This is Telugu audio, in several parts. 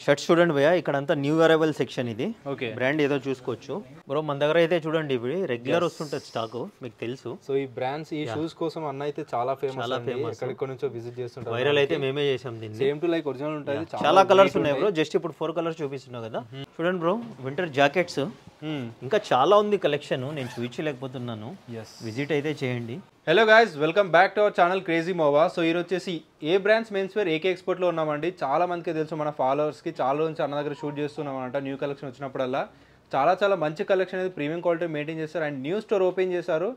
షర్ట్స్ చూడండి భయ్యా, ఇక్కడ అంతా న్యూ అరైవల్ సెక్షన్ ఇది. ఓకే, బ్రాండ్ ఏదో చూసుకోవచ్చు బ్రో. మన దగ్గర అయితే చూడండి ఇవి రెగ్యులర్ వస్తుంటది స్టాక్, మీకు తెలుసు. సో ఈ బ్రాండ్స్ ఈ షూస్ కోసం అన్న అయితే చాలా ఫేమస్, ఎక్కడికి నుంచో విజిట్ చేస్తుంటారు. వైరల్ అయితే మేమే చేసాం దీన్ని. సేమ్ టు లైక్ ఒరిజినల్ ఉంటుంది. చాలా కలర్స్ ఉన్నాయి బ్రో, జస్ట్ ఇప్పుడు 4 కలర్స్ చూపిస్తున్నావు కదా. చూడండి బ్రో, వింటర్ జాకెట్స్ ఇంకా చాలా ఉంది కలెక్షన్, నేను చూపించలేకపోతున్నాను. విజిట్ అయితే చేయండి. Hello guys, welcome back to our channel crazy మోవా. So ఈరోజు వచ్చేసి ఏ బ్రాండ్స్ మెన్స్ వేర్ ఏకే ఎక్స్పోర్ట్లో ఉన్నామండి. చాలా మందికి తెలుసు, మన ఫాలోవర్స్కి చాలా నుంచి అన్న దగ్గర షూట్ చేస్తున్నాం అనమాట. న్యూ కలెక్షన్ వచ్చినప్పుడల్లా చాలా మంచి కలెక్షన్ అనేది ప్రీమియం క్వాలిటీ మెయింటైన్ చేస్తారు. అండ్ న్యూ స్టోర్ ఓపెన్ చేశారు,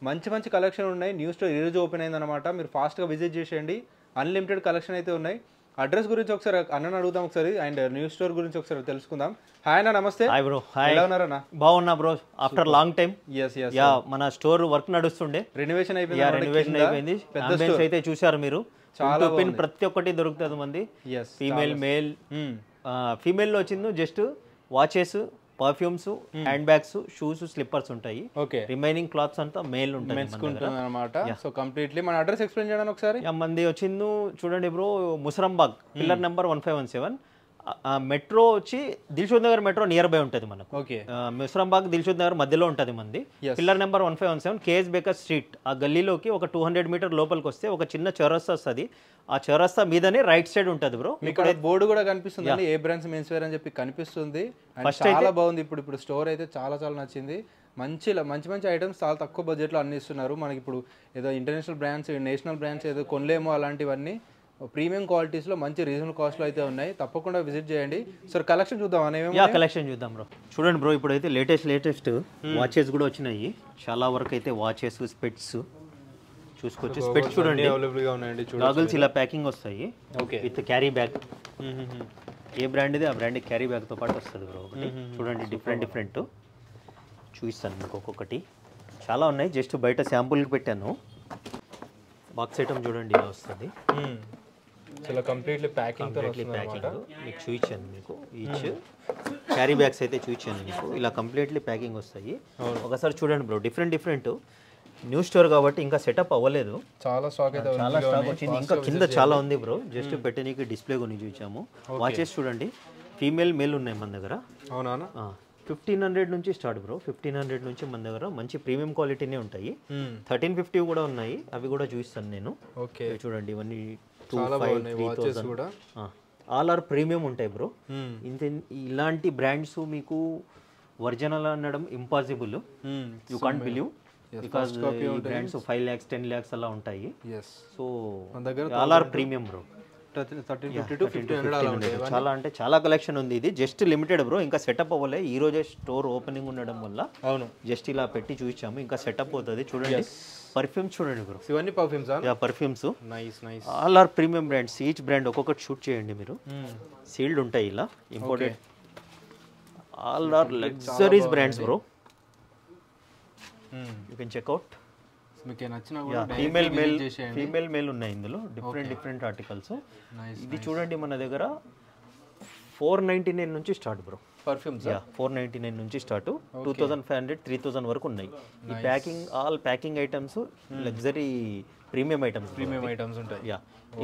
మంచి కలెక్షన్ ఉన్నాయి. న్యూ స్టోర్ ఈరోజు ఓపెన్ అయిందనమాట. మీరు ఫాస్ట్గా విజిట్ చేసేయండి, అన్లిమిటెడ్ కలెక్షన్ అయితే ఉన్నాయి. అడ్రస్ గురించి ఒకసారి అన్నని అడుగుదాం ఒకసారి, అండ్ న్యూ స్టోర్ గురించి ఒకసారి తెలుసుకుందాం. హాయ్ అన్న, నమస్తే. Hi bro. హాయ్, ఎలా ఉన్నారన్న? బాగున్నా bro, after long time. Yeah, మన స్టోర్ వర్క్ నడుస్తుండే, రెనోవేషన్ అయిపోయింది. అంబియన్స్ అయితే చూశారు మీరు, చాలా ప్రతి ఒక్కటి దొరుకుతుంది మంది. ఫీమేల్ మేల్, ఫీమేల్ లో వచ్చింది just watches, perfumes, handbags, shoes, slippers ఉంటాయి. ఓకే, రిమైనింగ్ క్లాత్స్ అంతా మేల్ ఉంటాయి అన్నమాట. సో కంప్లీట్లీ మన అడ్రస్ ఎక్స్ప్లెయిన్ చేయడానికి ఒకసారి. మంది వచ్చింది చూడండి bro, Musarambagh pillar number 1517. Metro వచ్చి Dilsukhnagar metro nearby ఉంటుంది మనకు. ఓకే, ముసరంబాగ్ దిల్షుద్ నగర్ మధ్యలో ఉంటుంది మంది. Pillar number 1517, KS baker street. ఆ గల్లీలోకి ఒక 200 మీటర్ లోపలికి వస్తే ఒక చిన్న చౌరస్తా వస్తుంది. ఆ చౌరస్తా మీదనే రైట్ సైడ్ ఉంటుంది బ్రో. ఇక్కడ బోర్డు కూడా కనిపిస్తుంది, ఏ బ్రాండ్స్ మెన్స్ వేర్ అని చెప్పి కనిపిస్తుంది. చాలా బాగుంది. ఇప్పుడు స్టోర్ అయితే చాలా నచ్చింది. మంచి ఐటమ్స్ చాలా తక్కువ బడ్జెట్లో అన్ని ఇస్తున్నారు మనకి. ఇప్పుడు ఏదో ఇంటర్నేషనల్ బ్రాండ్స్, నేషనల్ బ్రాండ్స్ ఏదో కొనలేమో అలాంటివన్నీ ప్రీమియం క్వాలిటీస్లో మంచి రీజనబుల్ కాస్ట్లో అయితే ఉన్నాయి. తప్పకుండా విజిట్ చేయండి. సార్ కలెక్షన్ చూద్దాం అనేవి. కలెక్షన్ చూద్దాం బ్రో. చూడండి బ్రో, ఇప్పుడైతే లేటెస్ట్ వాచెస్ కూడా వచ్చినాయి. చాలా వరకు అయితే వాచెస్, స్పెట్స్ చూసుకోవచ్చు. స్పెట్స్ చూడండి అవైలబుల్గా ఉన్నాయండి. గాగుల్స్ ఇలా ప్యాకింగ్ వస్తాయి. Okay, with carry bag. A brand ఇది ఆ బ్రాండ్ క్యారీ బ్యాగ్తో పాటు వస్తుంది బ్రో. చూడండి డిఫరెంట్ చూపిస్తాను మీకు ఒక్కొక్కటి. చాలా ఉన్నాయి, జస్ట్ బయట శాంపుల్కి పెట్టాను. బాక్స్ ఐటమ్ చూడండి ఇలా వస్తుంది. చాలా కంప్లీట్లీ ప్యాకింగ్ మీకు చూపించాను. మీకు ఈచ్ క్యారీ బ్యాగ్స్ అయితే చూపించాను మీకు. ఇలా కంప్లీట్లీ ప్యాకింగ్ వస్తాయి. ఒకసారి చూడండి బ్రో, డిఫరెంట్ న్యూ స్టోర్ కాబట్టి ఇంకా సెటప్ అవ్వలేదు. చాలా స్టాక్ వచ్చింది. ఇంకా కింద చాలా ఉంది బ్రో, జస్ట్ పెట్టడానికి డిస్ప్లే కొని చూపించాము. వాచెస్ చూడండి, ఫీమేల్ మేల్ ఉన్నాయి మన దగ్గర. అవునా? 1500 నుంచి స్టార్ట్ బ్రో. 1500 నుంచి మన దగ్గర మంచి ప్రీమియం క్వాలిటీనే ఉంటాయి. 1350 కూడా ఉన్నాయి, అవి కూడా చూపిస్తాను నేను. ఓకే, చూడండి ఇవన్నీ ఆల్ ఆర్ ప్రీమియం ఉంటాయి బ్రో. ఇలాంటి బ్రాండ్స్ మీకు ఒరిజినల్ అనడం impossible, you can't believe. Because brands 5 lakhs 10 lakhs అలా ఉంటాయి. So all are premium bro. 1350 to 1500 చాలా అంటే చాలా కలెక్షన్ ఉంది. ఇది జస్ట్ లిమిటెడ్ బ్రో, ఇంకా సెటప్ అవ్వలే. ఈ రోజే స్టోర్ ఓపెనింగ్ ఉండడం వల్ల అవును జస్ట్ ఇలా పెట్టి చూపించాము, ఇంకా సెటప్ అవుతుంది. చూడండి పర్ఫ్యూమ్స్ చూడండి బ్రో, ఇవన్నీ perfumes. Perfumes nice all are premium brands. Each brand ఒక్కొక్కటి షూట్ చేయండి మీరు. సీల్డ్ ఉంటాయి ఇలా, imported. All are luxuries brands bro, you can check out. మీకు నచ్చిన ఫీమేల్ మేల్ ఉన్నాయి ఇందులో, డిఫరెంట్ ఆర్టికల్స్. ఇది చూడండి మన దగ్గర 499 నుంచి స్టార్ట్ బ్రో. పర్ఫ్యూమ్స్ 499 నుంచి స్టార్ట్, 2500 3000 వరకు ఉన్నాయి. ఈ packing items luxury premium items ఉంటాయి.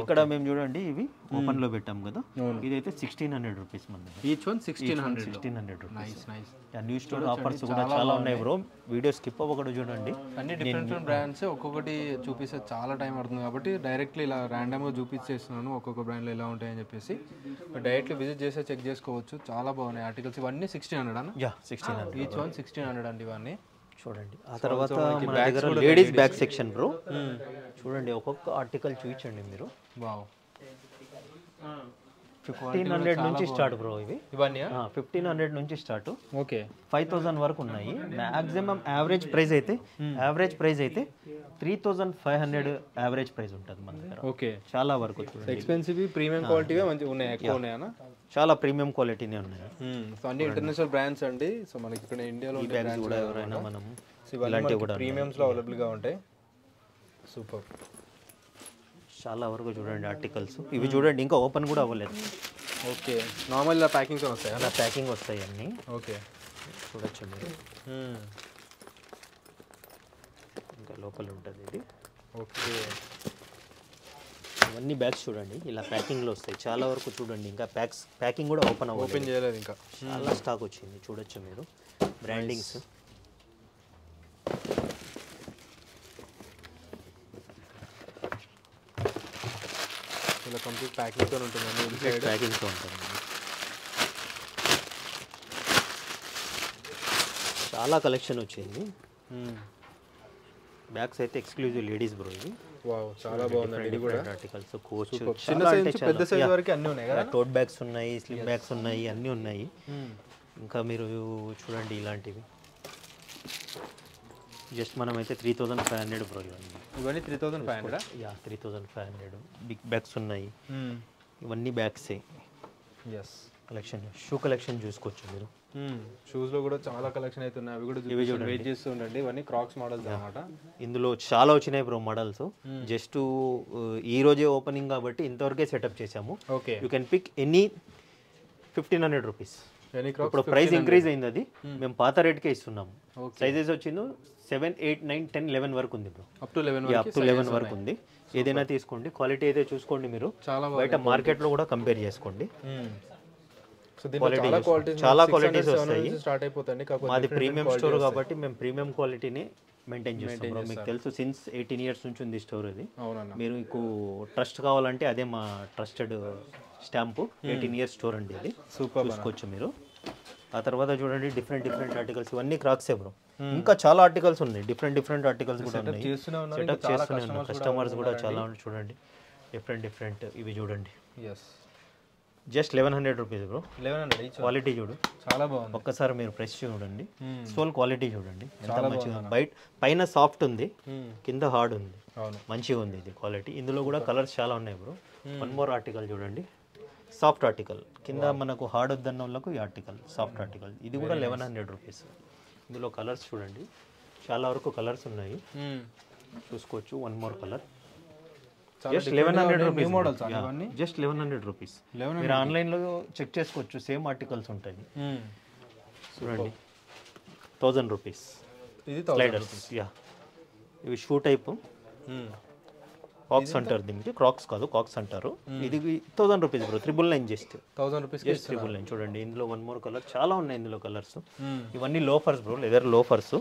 ఇక్కడ మేము చూడండి ఇవి ఓపెన్ లో పెట్టాం కదా, ఇదైతే 1600 రూపీస్ మన దగ్గర. Each one 1600 rupees. New store offers కూడా చాలా ఉన్నాయి బ్రో, వీడియో స్కిప్ అవ్వకుండా చూడండి. అన్ని డిఫరెంట్ బ్రాండ్స్ ఒక్కొక్కటి చూపిస్తే చాలా టైం పడుతుంది కాబట్టి డైరెక్ట్లీ ఇలా ర్యాండమ్గా చూపించేస్తున్నాను ఒక్కొక్క బ్రాండ్లో ఎలా ఉంటాయని చెప్పేసి. డైరెక్ట్లీ విజిట్ చేస్తే చెక్ చేసుకోవచ్చు. చాలా బాగున్నాయి ఆర్టికల్స్. ఇవన్నీ 1600 అన్న? 1600 ఈచ్ వన్ 1600 అండి ఇవన్నీ. చూడండి ఆ తర్వాత మన దగ్గర లేడీస్ బ్యాగ్ సెక్షన్ బ్రో. చూడండి ఒక్కొక్క ఆర్టికల్ చూపించండి మీరు. వావ్, 1500 నుంచి స్టార్ట్ బ్రో ఇవి. ఇవన్నీ 1500 నుంచి స్టార్ట్. ఓకే, 5000 వరకు ఉన్నాయి. మాక్సిమం యావరేజ్ ప్రైస్ అయితే 3500 యావరేజ్ ప్రైస్ ఉంటుంది మన దగ్గర. ఓకే, చాలా వరకు ఎక్స్పెన్సివ్ ప్రీమియం క్వాలిటీ మంచిగా ఉన్నాయి. ఎక్కువ ఉన్నాయన్నా? చాలా ప్రీమియం క్వాలిటీనే ఉన్నాయి. సో అన్ని ఇంటర్నేషనల్ బ్రాండ్స్ అండి. సో మనకి ఇక్కడ ఇండియాలో బ్యాగ్స్ కూడా ఎవరైనా మనం ఇలాంటివి కూడా ప్రీమియంస్లో అవైలబుల్గా ఉంటాయి. సూపర్. చాలా వరకు చూడండి ఆర్టికల్స్. ఇవి చూడండి ఇంకా ఓపెన్ కూడా అవ్వలేదు. ఓకే, నార్మల్ ఇలా ప్యాకింగ్స్ వస్తాయి, అలా ప్యాకింగ్ వస్తాయి అన్నీ. ఓకే, చూడొచ్చు మీరు. ఇంకా లోపల ఉంటుంది ఇది. ఓకే, ఇవన్నీ బ్యాగ్స్ చూడండి ఇలా ప్యాకింగ్లో వస్తాయి చాలా వరకు చూడండి ఇంకా ప్యాకింగ్ కూడా ఓపెన్ చేయలేదు ఇంకా చాలా స్టాక్ వచ్చింది చూడొచ్చు మీరు బ్రాండింగ్స్ ఇలా కంప్లీట్ ప్యాకింగ్తో ఉంటుందండి ప్యాకింగ్తో ఉంటుంది చాలా కలెక్షన్ వచ్చింది బ్యాగ్స్ అయితే ఎక్స్క్లూజివ్ లేడీస్ బ్రో ఇది వావ్ చాలా బాగుందండి ఇది కూడా ఆర్టికల్స్ కోచ్ చిన్న సైజ్ నుంచి పెద్ద సైజ్ వరకు అన్నీ ఉన్నాయి కదా టోట్ బ్యాగ్స్ ఉన్నాయి స్లిమ్ బ్యాగ్స్ ఉన్నాయి అన్నీ ఉన్నాయి ఇంకా మీరు చూడండి ఇలాంటివి జస్ట్ మనమైతే 3500 బ్రో ఇవన్నీ 3500 యా 3500 బిగ్ బ్యాగ్స్ ఉన్నాయి ఇవన్నీ బ్యాగ్సే ఎస్ కలెక్షన్ షూ కలెక్షన్ చూసుకోవచ్చు మీరు షూస్ లో కూడా చాలా కలెక్షన్ అయితే ఉన్నాయి అవి కూడా వెయిట్ చేస్తూ ఉండండి ఇవన్నీ క్రాక్స్ మోడల్స్ అన్నమాట ఇందులో చాలా వచ్చినాయి బ్రో మోడల్స్ జస్ట్ ఈ రోజే ఓపెనింగ్ కాబట్టి ఇంతవరకే సెటప్ చేసాము okay you can pick any 1500 rupees ఇప్పుడు ప్రైస్ ఇంక్రీజ్ అయింది అది మేము పాత రేట్కే ఇస్తున్నాము సైజెస్ వచ్చింది 7, 8, 9, 10, 11 వరకు ఉంది బ్రో అప్ టు 11 వరకు ఉంది ఏదైనా తీసుకోండి క్వాలిటీ అయితే చూసుకోండి మీరు బయట మార్కెట్లో కూడా కంపేర్ చేసుకోండి చాలా క్వాలిటీస్ వస్తాయి స్టార్ట్ అయిపోతుంది మాది ప్రీమియం స్టోర్ కాబట్టి మేము ప్రీమియం క్వాలిటీని మెయింటైన్ చేస్తాం మీకు తెలుసు సిన్స్ 18 ఇయర్స్ నుంచి ఉంది స్టోర్ ఇది మీరు మీకు ట్రస్ట్ కావాలంటే అదే మా ట్రస్టెడ్ స్టాంపు 18 ఇయర్స్ స్టోర్ అండి ఇది సూపర్ చూసుకోవచ్చు మీరు ఆ తర్వాత చూడండి డిఫరెంట్ ఆర్టికల్స్ ఇవన్నీ క్రాక్సే బ్రో ఇంకా చాలా ఆర్టికల్స్ ఉన్నాయి డిఫరెంట్ ఆర్టికల్స్ కూడా ఉన్నాయి సెటప్ చేస్తూనే ఉన్నాం కస్టమర్స్ కూడా చాలా చూడండి డిఫరెంట్ ఇవి చూడండి జస్ట్ 1100 రూపీస్ బ్రో 1100 క్వాలిటీ చూడు చాలా బాగుంది ఒక్కసారి మీరు ప్రెస్ చూడండి సోల్ క్వాలిటీ చూడండి ఎంత మంచిగా బయట పైన సాఫ్ట్ ఉంది కింద హార్డ్ ఉంది మంచిగా ఉంది ఇది క్వాలిటీ ఇందులో కూడా కలర్స్ చాలా ఉన్నాయి బ్రో వన్ మోర్ ఆర్టికల్ చూడండి సాఫ్ట్ ఆర్టికల్ కింద మనకు హార్డ్ వద్దన్న వాళ్ళకు ఈ ఆర్టికల్ సాఫ్ట్ ఆర్టికల్ ఇది కూడా 1100 రూపీస్ ఇందులో కలర్స్ చూడండి చాలా వరకు కలర్స్ ఉన్నాయి చూసుకోవచ్చు one more colour just 1100 rupees models ఇవన్నీ జస్ట్ 1100 రూపీస్ మీరు ఆన్లైన్లో చెక్ చేసుకోవచ్చు సేమ్ ఆర్టికల్స్ ఉంటాయి చూడండి 1000 రూపీస్ ఇది స్లైడర్స్ యా ఇవి షూ టైప్ కాక్స్ అంటారు దీనికి క్రాక్స్ కాదు కాక్స్ అంటారు ఇది 1000 rupees bro 999 just 1000 rupees just 999 చూడండి ఇందులో వన్ మోర్ కలర్ చాలా ఉన్నాయి ఇందులో కలర్స్ ఇవన్నీ loafers bro leather loafers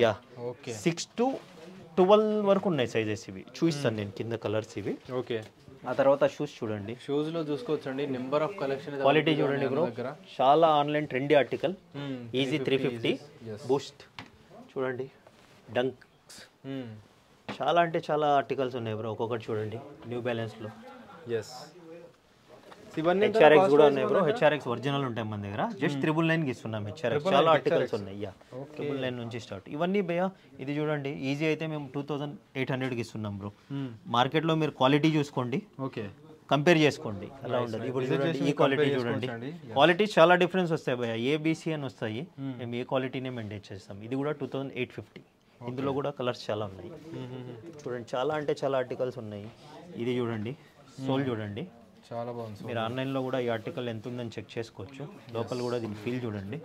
yeah okay 6 to 12 వరకు ఉన్నాయి సైజెస్ ఇవి చూపిస్తాను నేను కింద కలర్స్ ఇవి ఓకే ఆ తర్వాత షూస్ చూడండి షూస్ లో చూసుకోవచ్చండి నెంబర్ ఆఫ్ కలెక్షన్ క్వాలిటీ చూడండి బ్రో చాలా online trendy article easy 350 Boost చూడండి డంక్స్ చాలా అంటే చాలా ఆర్టికల్స్ ఉన్నాయి బ్రో ఒక్కొక్కటి చూడండి న్యూ బ్యాలెన్స్ లో ఎస్ ఇవన్నీ హెచ్ఆర్ఎక్స్ కూడా ఉన్నాయి బ్రో హెచ్ఆర్ఎక్స్ ఒరిజినల్ ఉంటాయి మన దగ్గర జస్ట్ 999 కి ఇస్తున్నాం హెచ్ఆర్ఎక్స్ చాలా ఆర్టికల్స్ ఉన్నాయి యా 999 నుంచి స్టార్ట్ ఇవన్నీ భయ్యా ఇది చూడండి ఈజీ అయితే మేము 2800 కి ఇస్తున్నాం బ్రో మార్కెట్ లో మీరు క్వాలిటీ చూసుకోండి ఓకే కంపేర్ చేసుకోండి అలా ఉండదు ఇప్పుడు చూడండి ఈ క్వాలిటీ చూడండి క్వాలిటీ చాలా డిఫరెన్స్ వస్తాయి భయ్యా ఏబిసి అని వస్తాయి మేము ఏ క్వాలిటీనే మెయింటైన్ చేస్తాం ఇది కూడా 2850 ఇందులో కూడా కలర్స్ చాలా ఉన్నాయి చూడండి చాలా అంటే చాలా ఆర్టికల్స్ ఉన్నాయి ఇది చూడండి సోల్ చూడండి చాలా బాగుంది మీరు ఆన్లైన్లో కూడా ఈ ఆర్టికల్ ఎంత ఉందని చెక్ చేసుకోవచ్చు లోపల కూడా దీని ఫీల్ చూడండి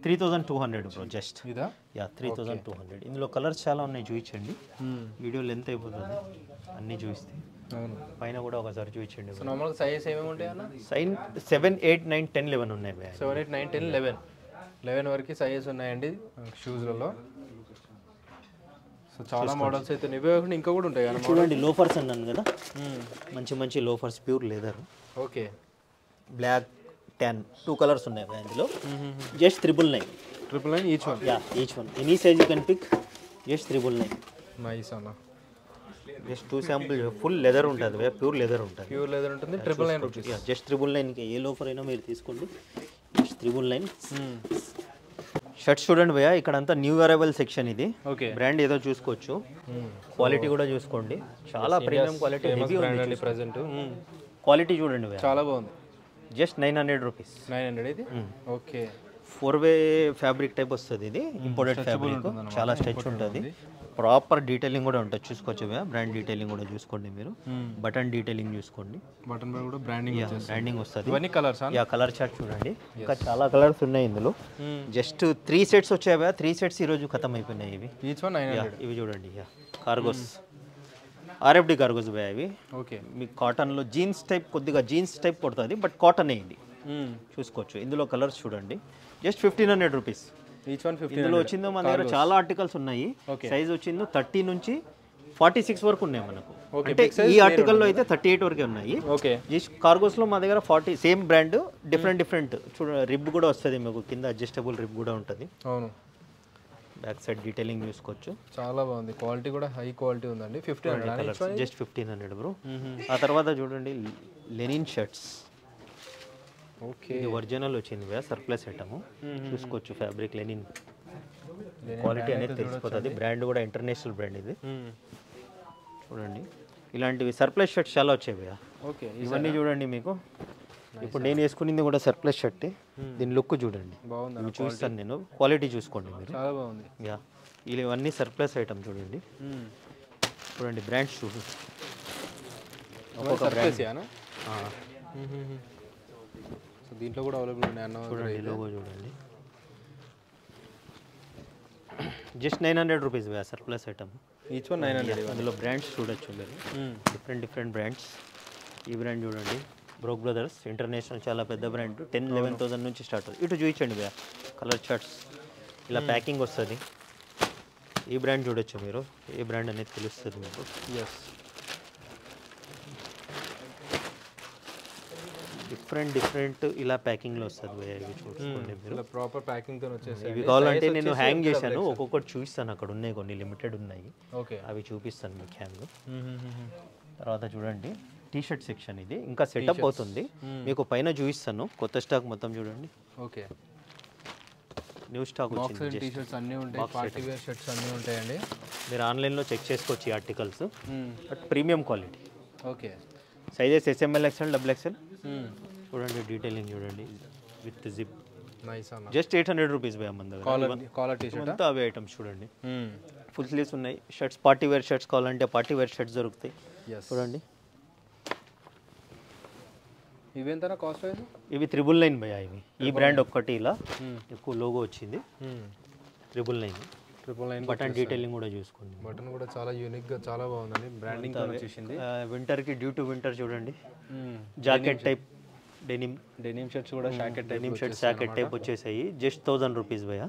3200 బ్రో జస్ట్ ఇదా యా 3200 ఇందులో కలర్స్ చాలా ఉన్నాయి చూపించండి వీడియో లెంత్ అయిపోతుంది అన్నీ చూపిస్తే అవును పైన కూడా ఒకసారి చూపించండి సో నార్మల్ సైజెస్ ఏమేమి ఉంటాయి అన్న సైన్ 7, 8, 9, 10, 11 ఉన్నాయి 7, 8, 9, 10, 11 వరకు సైజెస్ ఉన్నాయండి షూస్లలో సో చాలా మోడల్స్ అయితే ఇవే ఇంకా కూడా ఉంటాయి కదా చూడండి లోఫర్స్ అన్నాను కదా మంచి loafers pure leather okay black 10 2 colours ఉన్నాయి అందులో just 999 each one yeah each one any size you can pick just 999 nice అన్న జస్ట్ 2 శాంపుల్ ఫుల్ లెదర్ ఉంటుంది ప్యూర్ లెదర్ ఉంటుంది ఉంటుంది 999 రూపీస్ జస్ట్ 999 ఏ లోఫర్ అయినా మీరు తీసుకోండి జస్ట్ 999 షర్ట్స్ చూడండి భయ్యా ఇక్కడ అంతా న్యూ అరైవల్ సెక్షన్ ఇది ఓకే బ్రాండ్ ఏదో చూసుకోవచ్చు క్వాలిటీ కూడా చూసుకోండి చాలా ప్రీమియం క్వాలిటీ హెవీ ఉంది ప్రెజెంట్ క్వాలిటీ చూడండి భయ్యా చాలా బాగుంది జస్ట్ 900 రూపీస్ 900 ఇది ఓకే 4-way ఫ్యాబ్రిక్ టైప్ వస్తుంది ఇది ఇంపోర్టెడ్ ఫ్యాబ్రిక్ చాలా స్ట్రెచ్ ఉంటుంది ప్రాపర్ డీటెయిలింగ్ కూడా ఉంటుంది చూసుకోవచ్చు బ్రాండ్ డీటెయిలింగ్ కూడా చూసుకోండి మీరు బటన్ డీటెయిలింగ్ చూసుకోండి బటన్ పై కూడా బ్రాండింగ్ వస్తుంది ఇవన్నీ కలర్స్ యా కలర్ చార్ట్ చూడండి ఇంకా చాలా కలర్స్ ఉన్నాయి ఇందులో జస్ట్ 3 సెట్స్ వచ్చాయి 3 సెట్స్ ఈ రోజు ఖతం అయిపోయినాయి ఇవి ఈచ్ వన్ 900 ఇవి చూడండి యా కార్గోస్ ఆర్ఎఫ్డి కార్గోస్ భయ ఇవి ఓకే మీకు కాటన్లో జీన్స్ టైప్ కొద్దిగా జీన్స్ టైప్ కొడుతుంది బట్ కాటన్ ఇది చూసుకోవచ్చు ఇందులో కలర్స్ చూడండి జస్ట్ 1500 రూపీస్ ఈచ్ వన్ 50 ఇందులో వచ్చిందో మన దగ్గర చాలా ఆర్టికల్స్ ఉన్నాయి సైజ్ వచ్చిందో 30 నుంచి 46 వరకు ఉన్నాయి మనకు అంటే ఈ ఆర్టికల్లో అయితే 38 వరకే ఉన్నాయి ఓకే ఈ కార్గోస్లో మా దగ్గర 40 సేమ్ బ్రాండ్ డిఫరెంట్ చూడ రిబ్ కూడా వస్తుంది మీకు కింద అడ్జస్టబుల్ రిబ్ కూడా ఉంటుంది అవును బ్యాక్ సైడ్ డీటెయిలింగ్ చూసుకోవచ్చు చాలా బాగుంది క్వాలిటీ కూడా హై క్వాలిటీ ఉందండి 1500 జస్ట్ 1500 బ్రో ఆ తర్వాత చూడండి లెనిన్ షర్ట్స్ ఓకే ఇది ఒరిజినల్ వచ్చింది కదా సర్ప్లస్ ఐటమ్ చూసుకోవచ్చు ఫ్యాబ్రిక్ లెనిన్ క్వాలిటీ అనేది తెలిసిపోతుంది బ్రాండ్ కూడా ఇంటర్నేషనల్ బ్రాండ్ ఇది చూడండి ఇలాంటివి సర్ప్లస్ షర్ట్స్ చాలా వచ్చాయి భయ్యా ఓకే ఇవన్నీ చూడండి మీకు ఇప్పుడు నేను వేసుకునింది కూడా సర్ప్లస్ షర్ట్ దీని లుక్ చూడండి బాగుంది ఇవి చూస్తాను నేను క్వాలిటీ చూసుకోండి మీరు చాలా బాగుంది యా ఇవన్నీ సర్ప్లస్ ఐటమ్ చూడండి చూడండి బ్రాండ్స్ చూడు ఒక్కొక్క బ్రాండ్ సో దీంట్లో కూడా అవైలబుల్ ఉన్నాయి అన్న చూడండి లోగో చూడండి జస్ట్ 900 రూపీస్ భయ్యా సర్ప్లస్ ఐటమ్ ఈచ్ వన్ 900 అందులో బ్రాండ్స్ చూడొచ్చు మీరు డిఫరెంట్ బ్రాండ్స్ ఈ బ్రాండ్ చూడండి బ్రోక్ బ్రదర్స్ ఇంటర్నేషనల్ చాలా పెద్ద బ్రాండ్ 10,000-11,000 నుంచి స్టార్ట్ అవుతుంది ఇటు చూపించండి భయ్యా కలర్ చార్ట్స్ ఇలా ప్యాకింగ్ వస్తుంది ఈ బ్రాండ్ చూడొచ్చు మీరు ఏ బ్రాండ్ అనేది తెలుస్తుంది మీకు ఎస్ డిఫరెంట్ ఇలా ప్యాకింగ్లో వస్తుంది భయ్యా ఇవి చూసుకోండి మీరు ఇలా ప్రాపర్ ప్యాకింగ్తో వచ్చేసి ఇవి కావాలంటే నేను హ్యాంగ్ చేశాను ఒక్కొక్కటి చూపిస్తాను అక్కడ ఉన్నాయి కొన్ని లిమిటెడ్ ఉన్నాయి ఓకే అవి చూపిస్తాను మీకు హ్యాంగ్ తర్వాత చూడండి టీ షర్ట్ సెక్షన్ ఇది ఇంకా సెటప్ అవుతుంది మీకు పైన చూపిస్తాను కొత్త స్టాక్ మొత్తం చూడండి ఓకే న్యూ స్టాక్ వచ్చింది టీ షర్ట్స్ అన్నీ ఉంటాయి పార్టీ వేర్ షర్ట్స్ అన్నీ ఉంటాయండి మీరు ఆన్లైన్లో చెక్ చేసుకోవచ్చు ఈ articles but premium quality okay sizes SML XL XXL చూడండి డీటెయిలింగ్ చూడండి విత్ జిప్ నైస్ అన్న జస్ట్ 800 రూపీస్ భయ్యా మన దగ్గర కాలర్ టీ షర్ట్ అంతా అవే ఐటమ్స్ చూడండి ఫుల్ స్లీవ్స్ ఉన్నాయి షర్ట్స్ పార్టీ వేర్ షర్ట్స్ కావాలంటే పార్టీ వేర్ షర్ట్స్ దొరుకుతాయి చూడండి ఇవేంతనా కాస్ట్ వైజ్ ఇవి 999 భయ్యా ఇవి ఈ బ్రాండ్ ఒక్కటి ఇలా ఎక్కువ లోగో వచ్చింది 999 బటన్ డీటెయిలింగ్ కూడా చూసుకోండి బటన్ కూడా చాలా యూనిక్గా చాలా బాగుందండి బ్రాండింగ్ వచ్చేసింది వింటర్కి డ్యూ టు వింటర్ చూడండి జాకెట్ టైప్ డెనిమ్ షర్ట్స్ కూడా jacket denim shirts jacket type వచ్చేసాయి జస్ట్ 1000 రూపీస్ భయ్యా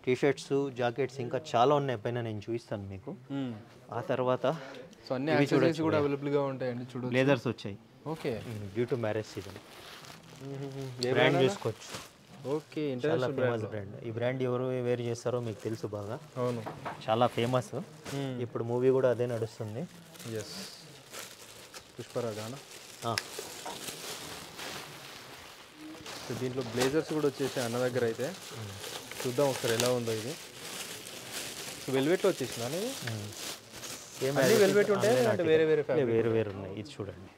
టీ షర్ట్స్ జాకెట్స్ ఇంకా చాలా ఉన్నాయి పైన నేను చూపిస్తాను మీకు ఆ తర్వాత సో అన్ని యాక్సెసరీస్ కూడా అవైలబుల్గా ఉంటాయండి చూడు లేదర్స్ వచ్చాయి okay due to marriage season brand చూసుకోవచ్చు ఓకే చాలా ఫేమస్ బ్రాండ్ ఈ బ్రాండ్ ఎవరు వేర్ చేస్తారో మీకు తెలుసు బాగా అవును చాలా ఫేమస్ ఇప్పుడు మూవీ కూడా అదే నడుస్తుంది ఎస్ పుష్పరాజానా సో దీంట్లో బ్లేజర్స్ కూడా వచ్చేసి అన్న దగ్గర అయితే చూద్దాం ఒకసారి ఎలా ఉందో ఇది సో వెల్వెట్లో వచ్చేసిందా ఇది సేమ్ అన్ని వెల్వెట్ ఉంటాయి అంటే వేరే వేరే ఉన్నాయి ఇది చూడండి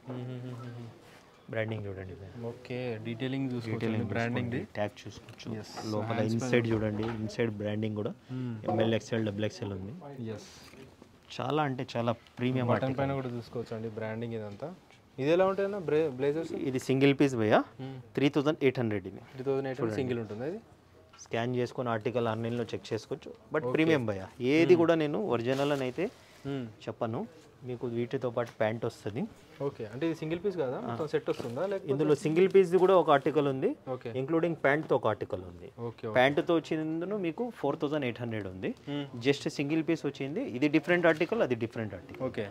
బ్రాండింగ్ చూడండి ఓకే డీటెయిలింగ్ చూసుకోండి బ్రాండింగ్ ట్యాగ్ చూసుకోవచ్చు లోపల ఇన్సైడ్ చూడండి ఇన్సైడ్ బ్రాండింగ్ కూడా ML XL XXL ఉంది ఎస్ చాలా అంటే చాలా ప్రీమియం బటన్ పైన కూడా చూసుకోవచ్చు అండి బ్రాండింగ్ ఇదంతా ఇది ఎలా ఉంటాయన్నా బ్లేజర్స్ ఇది సింగిల్ పీస్ భయ్యా 3800 ఇది 3800 సింగిల్ ఉంటుంది అది స్కాన్ చేసుకొని ఆర్టికల్ ఆన్లైన్లో చెక్ చేసుకోవచ్చు బట్ ప్రీమియం భయ్యా ఏది కూడా నేను ఒరిజినల్ అని అయితే చెప్పను మీకు వీటితో పాటు ప్యాంట్ వస్తుంది ఓకే అంటే ఇది సింగిల్ పీస్ కదా మొత్తం సెట్ వస్తుందా లేకపోతే ఇందులో సింగిల్ పీస్ కూడా ఒక ఆర్టికల్ ఉంది ఓకే ఇంక్లూడింగ్ ప్యాంట్తో ఒక ఆర్టికల్ ఉంది ఓకే ప్యాంటుతో వచ్చింది మీకు 4800 ఉంది జస్ట్ సింగిల్ పీస్ వచ్చింది ఇది డిఫరెంట్ ఆర్టికల్ అది డిఫరెంట్ ఆర్టికల్ ఓకే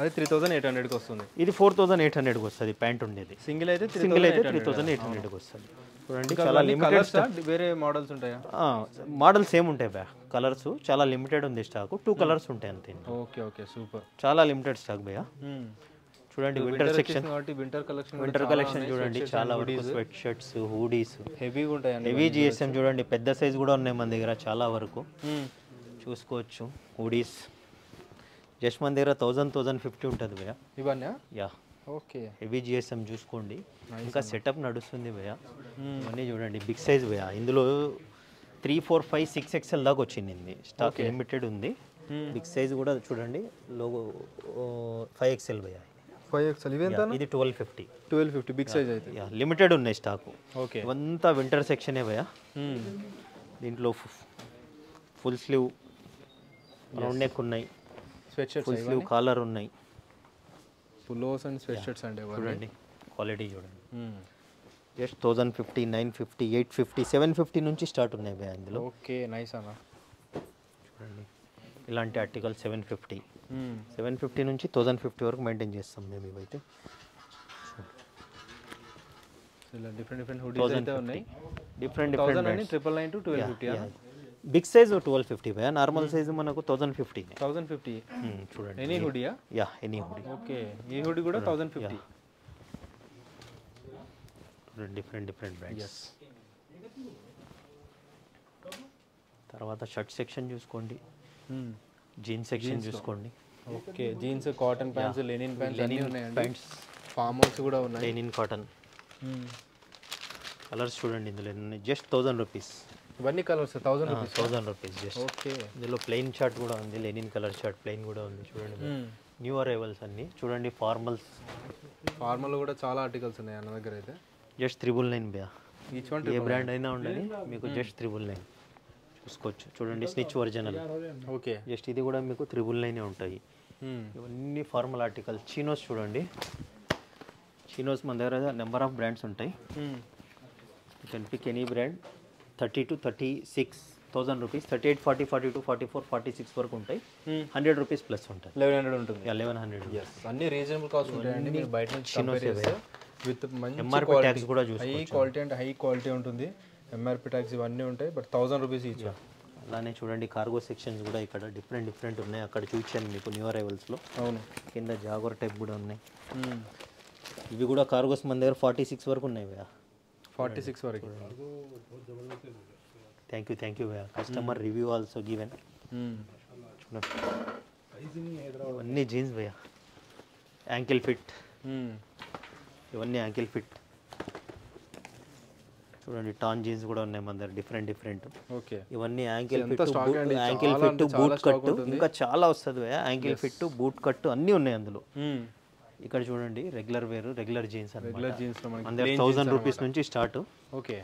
అది 3800కి వస్తుంది ఇది 4800కి వస్తుంది ప్యాంట్ ఉండేది సింగిల్ అయితే 3800కి వస్తుంది చూడండి చాలా లిమిటెడ్ వేరే మోడల్స్ ఉంటాయా మోడల్స్ సేమ్ ఉంటాయి బ్యా కలర్స్ చాలా లిమిటెడ్ ఉంది స్టాక్ 2 కలర్స్ ఉంటాయి అంతే ఓకే ఓకే సూపర్ చాలా లిమిటెడ్ స్టాక్ భయ్యా చూడండి వింటర్ సెక్షన్ వింటర్ కలెక్షన్ చూడండి చాలా వరకు స్వెట్ షర్ట్స్ హూడీస్ హెవీగా ఉంటాయి హెవీ GSM చూడండి పెద్ద సైజ్ కూడా ఉన్నాయి మన దగ్గర చాలా వరకు చూసుకోవచ్చు హూడీస్ జస్ట్ మన దగ్గర 1050 ఉంటుంది భయ్యా ఇవన్నీ యా ఓకే హెవీ GSM చూసుకోండి ఇంకా సెటప్ నడుస్తుంది భయ్యా ఇవన్నీ చూడండి బిగ్ సైజ్ భయ్యా ఇందులో 3, 4, 5, 6 XL దాకా వచ్చింది స్టాక్ లిమిటెడ్ ఉంది బిగ్ సైజ్ కూడా చూడండి లోగో 5 XL భయ్యా 5 XL ఇవేంత ఇది 1250 బిగ్ సైజ్ అయితే యా లిమిటెడ్ ఉన్నాయి స్టాక్ ఓకే ఇవంతా వింటర్ సెక్షనే భయ్యా దీంట్లో ఫుల్ స్లీవ్ రౌండ్ నెక్ ఉన్నాయి sweatshirts full sleeve collar ఉన్నాయి పులోస్ అండ్ స్వెట్ షర్ట్స్ అండి చూడండి క్వాలిటీ చూడండి జస్ట్ 1050 950 850 750 నుంచి స్టార్ట్ ఉన్నాయి భయ్యా ఇందులో ఓకే నైస్ అన్న చూడండి ఇలాంటి ఆర్టికల్ 750 నుంచి 1050 వరకు మెయింటైన్ చేస్తాం మేము ఇవైతే ఇలా డిఫరెంట్ హుడీస్ అయితే ఉన్నాయి డిఫరెంట్ 1000 అని 999 టు 1250 బిగ్ సైజ్ 1250 భయ్యా నార్మల్ సైజ్ మనకు 1050 1050 చూడండి ఎనీ హుడియా యా ఎనీ హుడీ ఓకే ఈ హుడీ కూడా 1050 డిఫరెంట్ బ్రాండ్స్ తర్వాత షర్ట్ సెక్షన్ చూసుకోండి జీన్స్ సెక్షన్ చూసుకోండి okay jeans cotton pants linen pants అన్నీ ఉన్నాయండి ప్యాంట్స్ ఫార్మ్ హౌస్ కూడా ఉన్నాయి లెనిన్ కాటన్ కలర్స్ చూడండి ఇందులో జస్ట్ 1000 రూపీస్ ఇవన్నీ colours 1000 rupees 1000 rupees just okay ఇందులో ప్లెయిన్ షర్ట్ కూడా ఉంది లెనిన్ కలర్ షర్ట్ ప్లెయిన్ కూడా ఉంది చూడండి న్యూ అరైవల్స్ అన్ని చూడండి ఫార్మల్స్ ఫార్మల్ కూడా చాలా ఆర్టికల్స్ ఉన్నాయి అన్న దగ్గర అయితే జస్ట్ 999 భయ్యా ఈచ్ వన్ ఏ బ్రాండ్ అయినా ఉండని మీకు జస్ట్ 999 చూసుకోవచ్చు చూడండి స్నిచ్ ఒరిజినల్ ఓకే జస్ట్ ఇది కూడా మీకు 999 ఉంటాయి ఇవన్నీ ఫార్మల్ ఆర్టికల్ చీనోస్ చూడండి చీనోస్ మన దగ్గర నెంబర్ ఆఫ్ బ్రాండ్స్ ఉంటాయి you can pick any brand 30 to 36,000 rupees 38 40 42 44 46 వరకు ఉంటాయి 100 రూపీస్ ప్లస్ ఉంటుంది 1100 ఉంటుంది 1100 అన్ని రీజనబుల్ కాస్ట్ ఉంటాయండి మీరు బయట నుంచి కంపేర్ చేస్తే విత్ మంచి ఎంఆర్పి ట్యాక్స్ కూడా చూసుకోవచ్చు హై క్వాలిటీ అంటే హై క్వాలిటీ ఉంటుంది ఎంఆర్పి ట్యాక్స్ ఇవన్నీ ఉంటాయి బట్ 1000 రూపీస్ ఈచ్ అలానే చూడండి కార్గో సెక్షన్స్ కూడా ఇక్కడ డిఫరెంట్ ఉన్నాయి అక్కడ చూపించాను మీకు న్యూ అరైవల్స్లో అవును కింద జాగోర్ టైప్ కూడా ఉన్నాయి ఇవి కూడా కార్గోస్ మన దగ్గర 46 వరకు ఉన్నాయి భయ్యా 46 వరకు థ్యాంక్ యూ భయ్యా కస్టమర్ రివ్యూ ఆల్సో గివెన్ చూడండి ఇవన్నీ జీన్స్ భయ్యా యాంకిల్ ఫిట్ ఇవన్నీ యాంకిల్ ఫిట్ చూడండి టాన్ జీన్స్ కూడా ఉన్నాయి మన దగ్గర డిఫరెంట్ ఓకే ఇవన్నీ యాంకిల్ ఫిట్ బూట్ కట్ ఇంకా చాలా వస్తుంది భయ్యా యాంకిల్ ఫిట్ బూట్ కట్ అన్నీ ఉన్నాయి అందులో ఇక్కడ చూడండి regular wear regular jeans regular jeans లో మనకి మన దగ్గర 1000 రూపీస్ నుంచి స్టార్ట్ ఓకే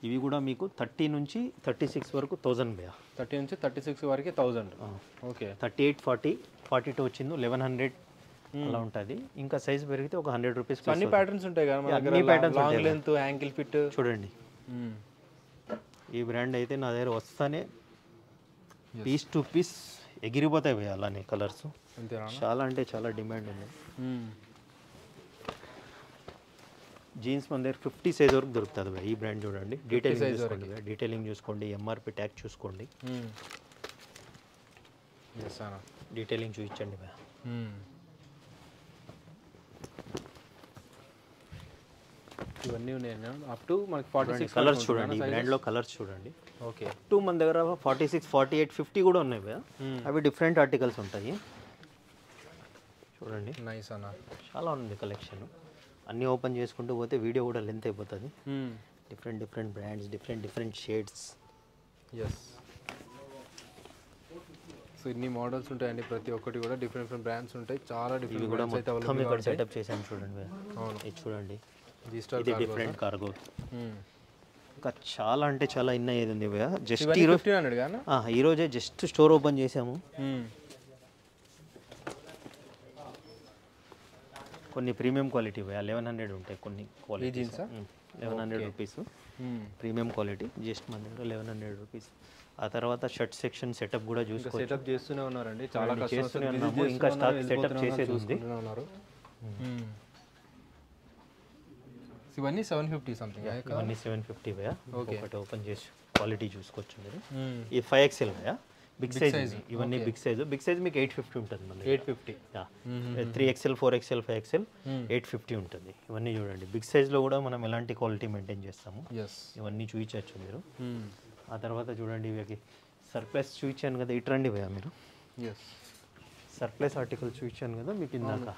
ఇవి కూడా మీకు 30 నుంచి 36 వరకు 1000 భయ్యా 30 నుంచి 36 వరకు 1000 ఓకే 38 40 42 వచ్చింది 1100 అలా ఉంటుంది ఇంకా సైజ్ పెరిగితే ఒక 100 రూపీస్ అన్ని ప్యాటర్న్స్ ఉంటాయి కదా మన దగ్గర లాంగ్ లెంత్ యాంకిల్ ఫిట్ చూడండి ఈ బ్రాండ్ అయితే నా దగ్గర వస్తానే పీస్ టు పీస్ ఎగిరిపోతాయి భయ్యా అలానే కలర్స్ అంతేనా చాలా అంటే చాలా డిమాండ్ ఉంది జీన్స్ మన దగ్గర 50 సైజ్ వరకు దొరుకుతుంది భయ్యా ఈ బ్రాండ్ చూడండి డీటెయిలింగ్ చూసుకోండి ఎంఆర్పి ట్యాగ్ చూసుకోండి డీటెయిలింగ్ చూపించండి భయ్యా ఇవన్నీ ఉన్నాయి అప్ టు మనకి 46 కలర్స్ చూడండి ఈ బ్రాండ్లో కలర్స్ చూడండి ఓకే టూ మన దగ్గర 46 48 50 కూడా ఉన్నాయి భయ్యా అవి డిఫరెంట్ ఆర్టికల్స్ ఉంటాయి చూడండి నైస్ అన్న చాలా ఉంది కలెక్షన్ అన్నీ ఓపెన్ చేసుకుంటూ పోతే వీడియో కూడా లెంత్ అయిపోతుంది different brands different shades yes so ఇన్ని మోడల్స్ ఉంటాయండి ప్రతి ఒక్కటి కూడా డిఫరెంట్ బ్రాండ్స్ ఉంటాయి చాలా ఇవి కూడా మొత్తం ఇక్కడ సెటప్ చేశాను చూడండి భయ్యా అవును ఇది చూడండి G-Star ఇది డిఫరెంట్ కార్గో ఇంకా చాలా అంటే చాలా ఇన్న ఏది ఉంది భయ్యా జస్ట్ 1500 గానా ఈరోజే జస్ట్ స్టోర్ ఓపెన్ చేసాము కొన్ని ప్రీమియం క్వాలిటీ భయ్యా 1100 ఉంటాయి కొన్ని quality jeans 1100 rupees premium quality just మన దగ్గర 1100 రూపీస్ ఆ తర్వాత షర్ట్ సెక్షన్ సెటప్ కూడా చూసుకోవచ్చు సెటప్ చేస్తూనే ఉన్నారండి చాలా చేస్తూనే ఉన్నాము ఇంకా స్టాక్ సెటప్ చేసేది ఉంది ఉన్నారు ఇవన్నీ 750 సంథింగ్ ఇవన్నీ 750 భయ్యా ఒకటి ఓపెన్ చేసి క్వాలిటీ చూసుకోవచ్చు మీరు ఇది 5XL భయ్యా బిగ్ సైజ్ ఇవన్నీ బిగ్ సైజ్ మీకు 850 ఉంటుంది మళ్ళీ 850 3XL 4XL 5XL 850 ఉంటుంది ఇవన్నీ చూడండి బిగ్ సైజ్లో కూడా మనం ఎలాంటి క్వాలిటీ మెయింటైన్ చేస్తాము ఇవన్నీ చూపించవచ్చు మీరు ఆ తర్వాత చూడండి ఇవి సర్ప్లస్ చూపించాను కదా ఇటు రండి భయ్యా మీరు సర్ప్లస్ ఆర్టికల్ చూపించాను కదా మీకు ఇందాక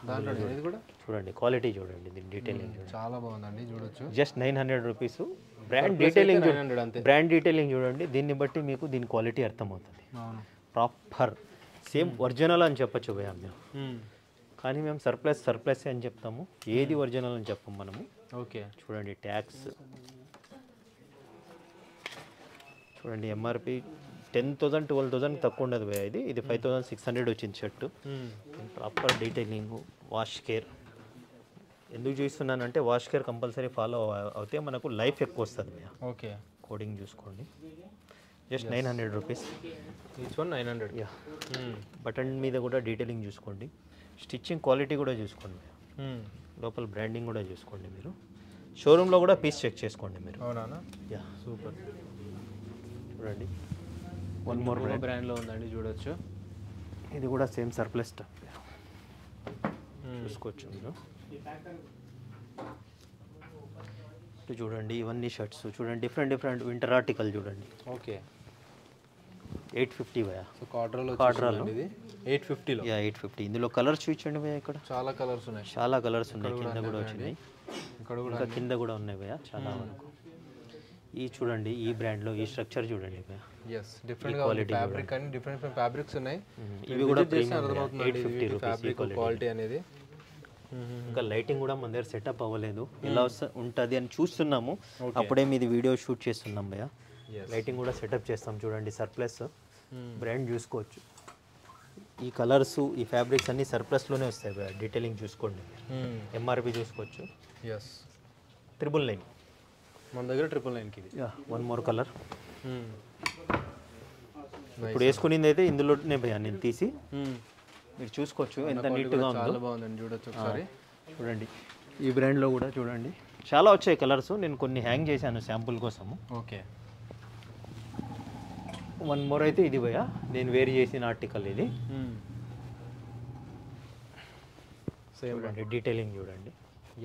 చూడండి క్వాలిటీ చూడండి దీని డీటెయిలింగ్ చూడండి చాలా బాగుందండి చూడొచ్చు జస్ట్ 900 రూపీస్ బ్రాండ్ డీటెయిలింగ్ చూడండి దీన్ని బట్టి మీకు దీని క్వాలిటీ అర్థమవుతుంది ప్రాపర్ సేమ్ ఒరిజినల్ అని చెప్పచ్చు భయ్యా మేము కానీ మేము సర్ప్లస్ అని చెప్తాము ఏది ఒరిజినల్ అని చెప్పాము మనము ఓకే చూడండి ట్యాక్స్ చూడండి ఎంఆర్పి 10,000 12,000 తక్కువ ఉండదు భయ్యా. ఇది 5,600 వచ్చింది shirt. Proper detailing, wash care. ఎందుకు చూస్తున్నానంటే వాష్ కేర్ కంపల్సరీ ఫాలో అవుతే మనకు లైఫ్ ఎక్కువ వస్తుంది భయ్యా. ఓకే, కోడింగ్ చూసుకోండి. Just 900 rupees. Each one 900. Yeah, button మీద కూడా డీటెయిలింగ్ చూసుకోండి. స్టిచ్చింగ్ క్వాలిటీ కూడా చూసుకోండి భయ్యా. లోపల బ్రాండింగ్ కూడా చూసుకోండి మీరు. షోరూంలో కూడా పీస్ చెక్ చేసుకోండి మీరు. అవునా? Yeah, super. చూడండి, వన్ మోర్ బ్రాండ్లో ఉందండి, చూడొచ్చు. ఇది కూడా సేమ్ సర్ప్లస్ స్టఫ్ చూసుకోవచ్చు మీరు. ఇటు చూడండి, ఇవన్నీ షర్ట్స్ చూడండి, డిఫరెంట్ డిఫరెంట్ వింటర్ ఆర్టికల్ చూడండి. ఓకే, 850 భయ్యా. సో కార్డ్రాలో ఇది 850లో. యా, 850. ఇందులో కలర్స్ చూపించండి భయ్యా. ఇక్కడ చాలా కలర్స్ ఉన్నాయి. చాలా కలర్స్ ఉన్నాయి. కింద కూడా వచ్చినాయి, ఇక్కడ కూడా ఇంకా కింద కూడా ఉన్నాయి భయ్యా చాలా వరకు. ఈ చూడండి, ఈ బ్రాండ్లో ఈ స్ట్రక్చర్ చూడండి భయ్యా. yes, డిఫరెంట్ గా ఉంది. ఫ్యాబ్రిక్ అని డిఫరెంట్ ఫ్యాబ్రిక్స్ ఉన్నాయి. ఇవి కూడా అర్థమవుతుంది 850 రూపీస్ క్వాలిటీ అనేది. ఇంకా లైటింగ్ కూడా మన దగ్గర సెటప్ అవ్వలేదు, ఎలా ఉంటుంది అని చూస్తున్నాము. అప్పుడే మీది వీడియో షూట్ చేస్తున్నాం భయ్యా. లైటింగ్ కూడా సెటప్ చేస్తాం. చూడండి, సర్ప్లస్ బ్రాండ్ చూసుకోవచ్చు. ఈ కలర్స్, ఈ ఫ్యాబ్రిక్స్ అన్ని సర్ప్లస్లోనే వస్తాయి భయ్యా. డీటెయిలింగ్ చూసుకోండి, ఎంఆర్పి చూసుకోవచ్చు. ఎస్, 999 మన దగ్గర 999కి ఇది. Yeah, one more colour. ఇప్పుడు వేసుకునేది అయితే ఇందులోనే భయ్యా, నేను తీసి మీరు చూసుకోవచ్చు ఎంత నీట్గా ఉందో. చాలా బాగుందండి, చూడొచ్చు ఒకసారి. చూడండి, ఈ బ్రాండ్లో కూడా చూడండి చాలా వచ్చాయి కలర్స్. నేను కొన్ని హ్యాంగ్ చేశాను శాంపుల్ కోసము. ఓకే, వన్ మోర్ అయితే ఇది భయ్యా, నేను వేరు చేసిన ఆర్టికల్ ఇది. సేమ్ చూడండి, డీటెయిలింగ్ చూడండి.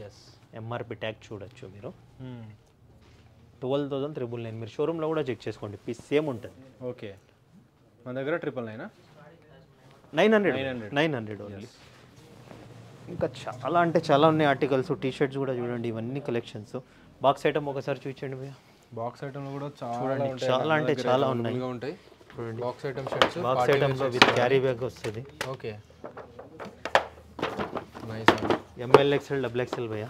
ఎస్, ఎంఆర్పి ట్యాగ్ చూడొచ్చు మీరు. 12,999. మీరు షోరూంలో కూడా చెక్ చేసుకోండి, పీస్ సేమ్ ఉంటుంది. ఓకే, మన దగ్గర 999. 900 ఓన్లీ. ఇంకా చాలా అంటే చాలా ఉన్నాయి ఆర్టికల్స్. టీ షర్ట్స్ కూడా చూడండి, ఇవన్నీ కలెక్షన్స్. బాక్స్ ఐటమ్ ఒకసారి చూపించండి భయ్యా. బాక్స్ ఐటమ్లో కూడా చూడండి, చాలా అంటే చాలా ఉన్నాయి. చూడండి, బాక్స్ ఐటమ్ షర్ట్స్. బాక్స్ ఐటమ్లో విత్ క్యారీ బ్యాగ్ వస్తుంది. Okay, nice. ML XL XXL భయ్యా.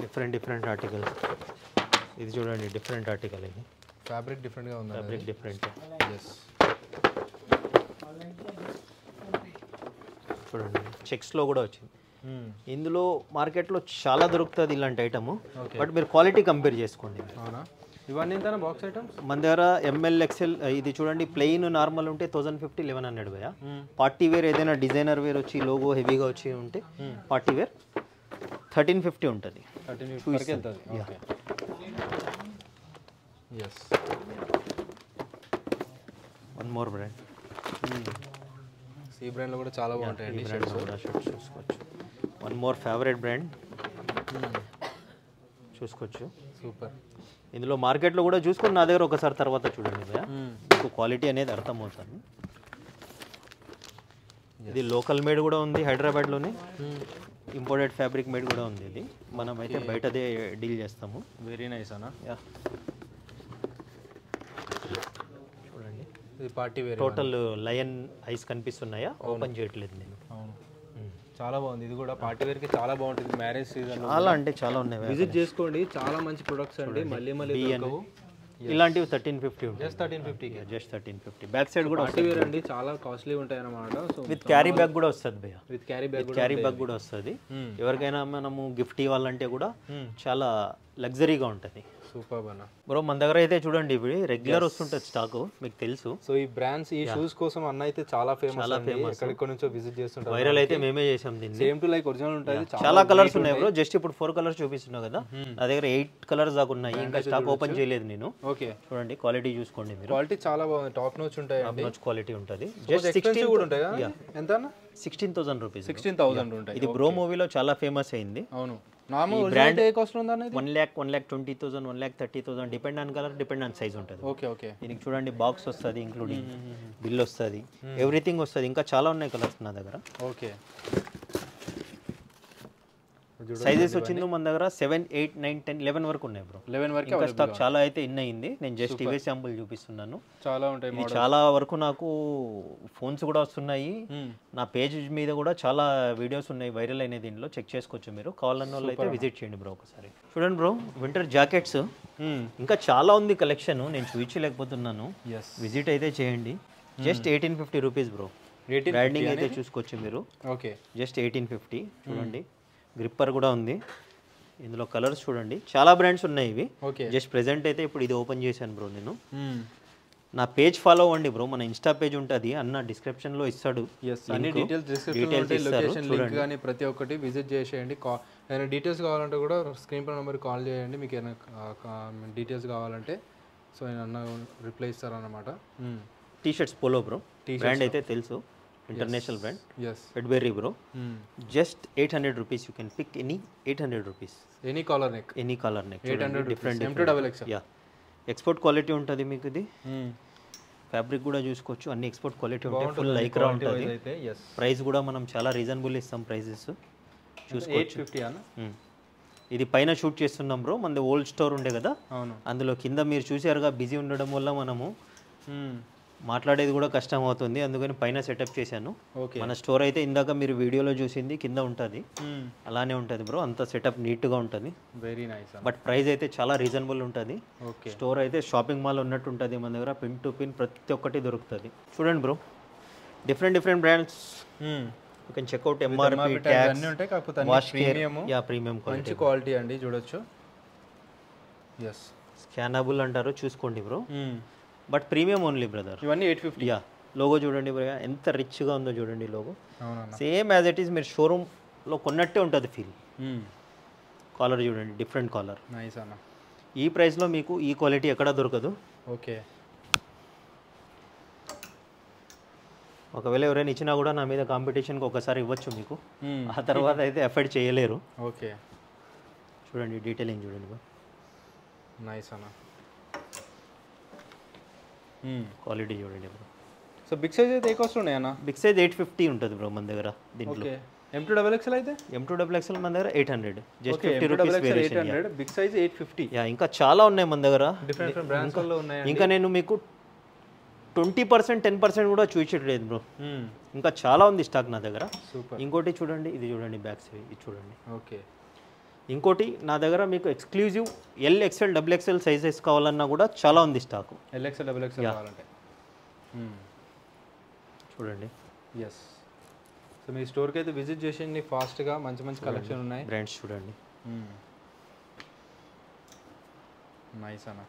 Different different articles. ఇది చూడండి, డిఫరెంట్ ఆర్టికల్. ఇది ఫ్యాబ్రిక్ డిఫరెంట్గా ఉంది. Fabric different. ఎస్, చూడండి, చెక్స్లో కూడా వచ్చింది. ఇందులో మార్కెట్లో చాలా దొరుకుతుంది ఇలాంటి ఐటమ్, బట్ మీరు క్వాలిటీ కంపేర్ చేసుకోండి. అవునా? ఇవన్నీ ఎంత బాక్స్ ఐటమ్స్? మన దగ్గర ML XL ఇది చూడండి, ప్లెయిన్ నార్మల్ ఉంటే 1050 1100 భయ్యా. పార్టీ వేర్ ఏదైనా డిజైనర్ వేర్ వచ్చి లోగో హెవీగా వచ్చి ఉంటే పార్టీ వేర్ 1350 ఉంటుంది. 1350 వరకు వెళ్తుంది. Okay, yes. One more brand. ఈ బ్రాండ్లో కూడా చాలా బాగుంటాయండి షర్ట్స్. షర్ట్స్ చూసుకోవచ్చు. వన్ మోర్ ఫేవరెట్ బ్రాండ్ చూసుకోవచ్చు. సూపర్. ఇందులో మార్కెట్లో కూడా చూసుకొని నా దగ్గర ఒకసారి తర్వాత చూడండి భయ్యా, మీకు క్వాలిటీ అనేది అర్థమవుతుంది. ఇది లోకల్ మేడ్ కూడా ఉంది హైదరాబాద్లోనే, ఇంపోర్టెడ్ ఫ్యాబ్రిక్ మేడ్ కూడా ఉంది. ఇది మనం అయితే బయటదే డీల్ చేస్తాము. వెరీ నైస్ అన్న. యా, చూడండి, ఇది party wear. Total lion eyes కనిపిస్తున్నాయా? ఓపెన్ చేయట్లేదు నేను. అవును, చాలా బాగుంది. ఇది కూడా పార్టీ వేర్కి చాలా బాగుంటుంది. మ్యారేజ్ సీజన్ చాలా అంటే చాలా ఉన్నాయి. విజిట్ చేసుకోండి, చాలా మంచి ప్రొడక్ట్స్ అండి. మళ్ళీ దొరకవు. ఇలాంటివి 1350 ఉంటుంది. జస్ట్ 1350. జస్ట్ 1350. బ్యాక్ సైడ్ కూడా పార్టీ వేర్ అండి, చాలా కాస్ట్లీ ఉంటాయి అన్నమాట. సో విత్ క్యారీ బ్యాగ్ కూడా వస్తుంది భయ్యా. విత్ క్యారీ బ్యాగ్ కూడా వస్తుంది. ఎవరికైనా మనము గిఫ్ట్ ఇవ్వాలంటే కూడా చాలా లగ్జరీగా ఉంటుంది. సూపర్ అన్న. బ్రో, మన దగ్గర అయితే చూడండి ఇవి రెగ్యులర్ వస్తుంటుంది స్టాక్, మీకు తెలుసు. సో ఈ బ్రాండ్స్, ఈ షూస్ కోసం అన్న అయితే చాలా ఫేమస్. ఎక్కడికి నుంచో విజిట్ చేస్తుంటారు. వైరల్ అయితే మేమే చేసాం దీన్ని. సేమ్ టు లైక్ ఒరిజినల్ ఉంటుంది. చాలా కలర్స్ ఉన్నాయి బ్రో. జస్ట్ ఇప్పుడు 4 కలర్స్ చూపిస్తున్నావు కదా, నా దగ్గర 8 కలర్స్ దాకా ఉన్నాయి. ఇంకా స్టాక్ ఓపెన్ చేయలేదు నేను. ఓకే, చూడండి, క్వాలిటీ చూసుకోండి మీరు. క్వాలిటీ చాలా బాగుంది. టాప్ నోచ్ ఉంటాయి. టాప్ నోచ్ క్వాలిటీ ఉంటుంది. జస్ట్ 16 కూడా ఉంటాయి కదా. ఎంత అన్న? 16,000 రూపీస్. 16,000 ఉంటాయి. ఇది బ్రో మూవీలో చాలా ఫేమస్ అయింది. అవును. నార్మల్ బ్రాండ్ ఏ కాస్ట్ ఉందన్న? 1,20,000 1,30,000 depend on colour, depend on size ఉంటుంది. Okay, okay. దీనికి చూడండి, బాక్స్ వస్తుంది, ఇంక్లూడింగ్ బిల్ వస్తుంది, ఎవ్రీథింగ్ వస్తుంది. ఇంకా చాలా ఉన్నాయి కలర్స్ నా దగ్గర. ఓకే, సైజెస్ వచ్చింది మన దగ్గర 7, 8, 9, 10, 11 వరకు ఉన్నాయి బ్రో. 11 వరకు ఇంకా స్టాక్ చాలా అయితే ఇన్ అయింది. నేను జస్ట్ ఇవే శాంపుల్ చూపిస్తున్నాను. చాలా ఉంటాయి. ఇది చాలా వరకు నాకు ఫోన్స్ కూడా వస్తున్నాయి. నా పేజ్ మీద కూడా చాలా వీడియోస్ ఉన్నాయి వైరల్ అయినాయి. దీనిలో చెక్ చేసుకోవచ్చు మీరు. కావాలన్న వాళ్ళు అయితే విజిట్ చేయండి బ్రో ఒకసారి. చూడండి బ్రో, వింటర్ జాకెట్స్ ఇంకా చాలా ఉంది కలెక్షన్, నేను చూపించలేకపోతున్నాను. ఎస్, విజిట్ అయితే చేయండి. Just 1850 rupees bro. బ్రాండింగ్ అయితే చూసుకోవచ్చు మీరు. Okay, just 1850. చూడండి గ్రిప్పర్ కూడా ఉంది. ఇందులో కలర్స్ చూడండి, చాలా బ్రాండ్స్ ఉన్నాయి ఇవి. ఓకే, జస్ట్ ప్రెజెంట్ అయితే ఇప్పుడు ఇది ఓపెన్ చేశాను బ్రో నేను. నా పేజ్ ఫాలో అవ్వండి బ్రో, మన ఇన్స్టా పేజ్ ఉంటుంది అన్న డిస్క్రిప్షన్లో ఇస్తాడు. అన్ని డీటెయిల్స్ డిస్క్రిప్షన్లో ఉంటాయి, లొకేషన్ లింక్ కానీ ప్రతి ఒక్కటి విజిట్ చేసేయండి. ఏదైనా డీటెయిల్స్ కావాలంటే కూడా స్క్రీన్ పై నెంబర్ కాల్ చేయండి, మీకు ఏమైనా డీటెయిల్స్ కావాలంటే. సో నేను అన్న రిప్లై ఇస్తారన్నమాట. T shirts polo bro, brand అయితే తెలుసు, international brand. Yes, Redberry bro. Just 800 rupees. You can pick any 800 rupees. Any collar neck, any colour neck 800 different M2XXL. Yeah, export quality ఉంటుంది మీకు. ఇది ఫ్యాబ్రిక్ కూడా చూసుకోవచ్చు, అన్ని ఎక్స్పోర్ట్ క్వాలిటీ ఉంటాయి. ఫుల్ లైక్రా ఉంటుంది. ప్రైస్ కూడా మనం చాలా రీజనబుల్ ఇస్తాం ప్రైజెస్ చూసుకోవచ్చు. 850 అన్న. ఇది పైన షూట్ చేస్తున్నాం బ్రో, మనది ఓల్డ్ స్టోర్ ఉండే కదా, అవును. అందులో కింద మీరు చూసారుగా, బిజీ ఉండడం వల్ల మనము మాట్లాడేది కూడా కష్టం అవుతుంది, అందుకని పైన సెటప్ చేశాను. ఓకే, మన స్టోర్ అయితే ఇందాక మీరు వీడియోలో చూసింది కింద ఉంటుంది, అలానే ఉంటుంది బ్రో. అంత సెటప్ నీట్గా ఉంటుంది. Very nice. బట్ ప్రైస్ అయితే చాలా రీజనబుల్ ఉంటుంది. ఓకే, స్టోర్ అయితే షాపింగ్ మాల్ ఉన్నట్టు ఉంటుంది, మన దగ్గర పిన్ టు పిన్ ప్రతి ఒక్కటి దొరుకుతుంది. చూడండి bro, different brands. You can checkout MRP అన్నీ ఉంటాయి, కాకపోతే ప్రీమియం, ప్రీమియం మంచి క్వాలిటీ అండి, చూడొచ్చు. ఎస్, స్కానబుల్ అంటారు, చూసుకోండి bro. But premium only brother. ఇవన్నీ 850. యా, లోగో చూడండి బ్రో, ఎంత రిచ్గా ఉందో చూడండి లోగో. అవునన్నా, సేమ్ యాజ్ ఇట్ ఈస్ మీరు షోరూమ్లో కొన్నట్టే ఉంటుంది ఫీల్. కాలర్ చూడండి, డిఫరెంట్ కాలర్. నైస్ అన్న. ఈ ప్రైస్లో మీకు ఈ క్వాలిటీ ఎక్కడ దొరకదు. ఓకే, ఒకవేళ ఎవరైనా ఇచ్చినా కూడా నా మీద కాంపిటీషన్కి ఒకసారి ఇవ్వచ్చు మీకు, ఆ తర్వాత అయితే ఎఫర్ట్ చేయలేరు. ఓకే, చూడండి డీటెయిలింగ్ చూడండి బ్రో. నైస్ అన్న. క్వాలిటీ చూడండి బ్రో. సో బిగ్ సైజ్ అయితే ఏ కాస్ట్ ఉన్నాయి అన్న? బిగ్ సైజ్ 850 ఉంటుంది బ్రో మన దగ్గర. దీంట్లో ఓకే, M2XXL అయితే M2XXL మన దగ్గర 800. Just okay, 50 rupees variation. 800, big size 850. Yeah, ఇంకా చాలా ఉన్నాయి మన దగ్గర, డిఫరెంట్ బ్రాండ్స్ లో ఉన్నాయి. ఇంకా నేను మీకు 20%, 10% కూడా చూపించట్లేదు బ్రో, ఇంకా చాలా ఉంది స్టాక్ నా దగ్గర. సూపర్. ఇంకోటి చూడండి, ఇది చూడండి బ్యాక్ సైడ్, ఇది చూడండి. ఓకే, ఇంకోటి నా దగ్గర మీకు ఎక్స్క్లూజివ్ LXL, XXL సైజెస్ కావాలన్నా కూడా చాలా ఉంది స్టాక్. LXL, XXL కావాలంటే చూడండి. ఎస్, సో మీ స్టోర్కి అయితే విజిట్ చేసేయండి, ఫాస్ట్గా మంచి కలెక్షన్ ఉన్నాయి. బ్రాండ్స్ చూడండి. నైస్ అన్న.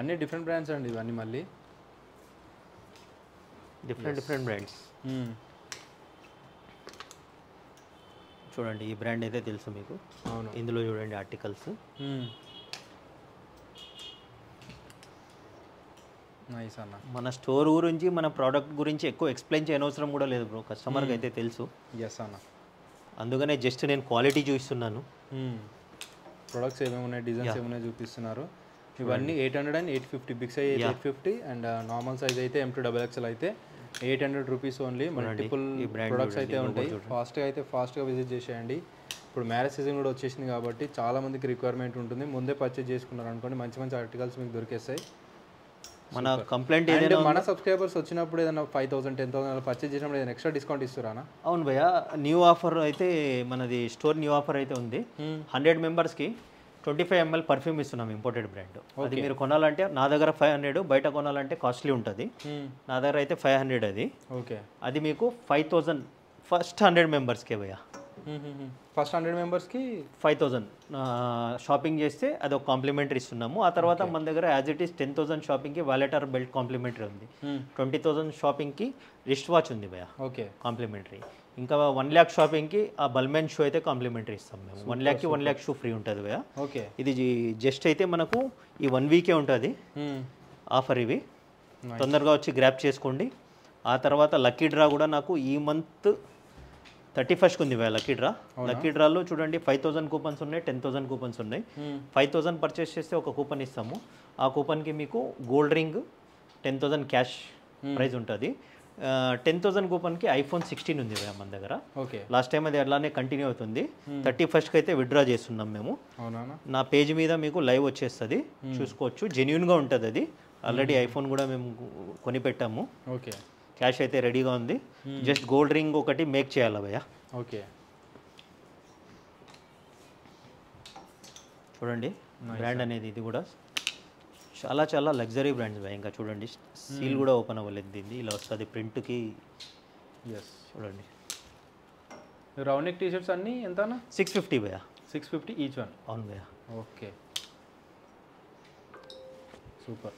అన్ని డిఫరెంట్ బ్రాండ్స్ అండి ఇవన్నీ, మళ్ళీ డిఫరెంట్ బ్రాండ్స్. చూడండి, ఈ బ్రాండ్ అయితే తెలుసు మీకు. అవును, ఇందులో చూడండి ఆర్టికల్స్. నైస్ అన్న. మన స్టోర్ గురించి, మన ప్రోడక్ట్ గురించి ఎక్కువ ఎక్స్ప్లెయిన్ చేయనవసరం కూడా లేదు బ్రో, కస్టమర్కి అయితే తెలుసు. ఎస్ అన్న, అందుకనే జస్ట్ నేను క్వాలిటీ చూపిస్తున్నాను. ప్రొడక్ట్స్ ఏమేమి ఉన్నాయి, డిజైన్స్ ఏమున్నాయి చూపిస్తున్నారు. ఇవన్నీ 800 and 850. Big size 850 and normal size అయితే M2XXL అయితే 800 రూపీస్ ఓన్లీ. మల్టిపుల్ ప్రొడక్ట్స్ అయితే ఉంటాయి. ఫాస్ట్గా విజిట్ చేసేయండి. ఇప్పుడు మ్యారేజ్ సీజన్ కూడా వచ్చేసింది కాబట్టి చాలా మందికి రిక్వైర్మెంట్ ఉంటుంది. ముందే పర్చేజ్ చేసుకున్నారు అనుకోండి, మంచి ఆర్టికల్స్ మీకు దొరికేస్తాయి. మన కంప్లైంట్ ఏదైనా మన సబ్స్క్రైబర్స్ వచ్చినప్పుడు ఏదైనా 5,000, 10,000 అలా పర్చేజ్ చేసినప్పుడు ఏదైనా ఎక్స్ట్రా డిస్కౌంట్ ఇస్తారా? అవును భయ్య, న్యూ ఆఫర్ అయితే మనది స్టోర్ న్యూ ఆఫర్ అయితే ఉంది. 100 మెంబర్స్కి 25 ml పర్ఫ్యూమ్ ఇస్తున్నాం, ఇంపోర్టెడ్ బ్రాండ్. అది మీరు కొనాలంటే నా దగ్గర 500, బయట కొనాలంటే కాస్ట్లీ ఉంటుంది. నా దగ్గర అయితే 500 అది. ఓకే, అది మీకు 5,000 ఫస్ట్ 100 మెంబర్స్కే భయ్య. ఫస్ట్ 100 మెంబర్స్కి 5,000 షాపింగ్ చేస్తే అది ఒక కాంప్లిమెంటరీ ఇస్తున్నాము. ఆ తర్వాత మన దగ్గర యాజ్ ఇట్ ఈస్ 10,000 షాపింగ్కి వాలెట్ ఆర్ బెల్ట్ కాంప్లిమెంటరీ ఉంది. 20,000 షాపింగ్కి రిస్ట్ వాచ్ ఉంది భయ్య, ఓకే, కాంప్లిమెంటరీ. ఇంకా 1 lakh షాపింగ్కి ఆ బల్మెన్ షూ అయితే కాంప్లిమెంటరీ ఇస్తాం మేము. 1 lakh కి 1 lakh షూ ఫ్రీ ఉంటుంది భయ్య. ఓకే, ఇది జస్ట్ అయితే మనకు ఈ 1 వీకే ఉంటుంది ఆఫర్. ఇవి తొందరగా వచ్చి గ్రాప్ చేసుకోండి. ఆ తర్వాత లక్కీ డ్రా కూడా నాకు ఈ మంత్ 31st ఉంది భయ్య లక్కీ డ్రా. లక్కీ డ్రాలో చూడండి 5,000 కూపన్స్ ఉన్నాయి, 10,000 కూపన్స్ ఉన్నాయి. 5,000 పర్చేస్ చేస్తే ఒక కూపన్ ఇస్తాము. ఆ కూపన్కి మీకు గోల్డ్ రింగ్, 10,000 క్యాష్ ప్రైజ్ ఉంటుంది. 10,000 కూపన్కి iPhone 16 ఉంది భయ్య మన దగ్గర. ఓకే, లాస్ట్ టైం అది అలానే కంటిన్యూ అవుతుంది. 31st అయితే విత్డ్రా చేస్తున్నాం మేము. నా పేజ్ మీద మీకు లైవ్ వచ్చేస్తుంది, చూసుకోవచ్చు. జెన్యూన్గా ఉంటుంది అది. ఆల్రెడీ ఐఫోన్ కూడా మేము కొనిపెట్టాము. ఓకే, క్యాష్ అయితే రెడీగా ఉంది. జస్ట్ గోల్డ్ రింగ్ ఒకటి మేక్ చేయాలి భయ్య. ఓకే, చూడండి బ్రాండ్ అనేది ఇది కూడా చాలా చాలా లగ్జరీ బ్రాండ్స్ భయ. ఇంకా చూడండి సీల్ కూడా ఓపెన్ అవ్వలేదు దీన్ని, ఇలా వస్తుంది ప్రింట్కి. ఎస్, చూడండి రౌండ్ నెక్ టీషర్ట్స్ అన్నీ ఎంతనా? 650 భయ. 650 ఈచ్ వన్. అవును భయ. Okay, super.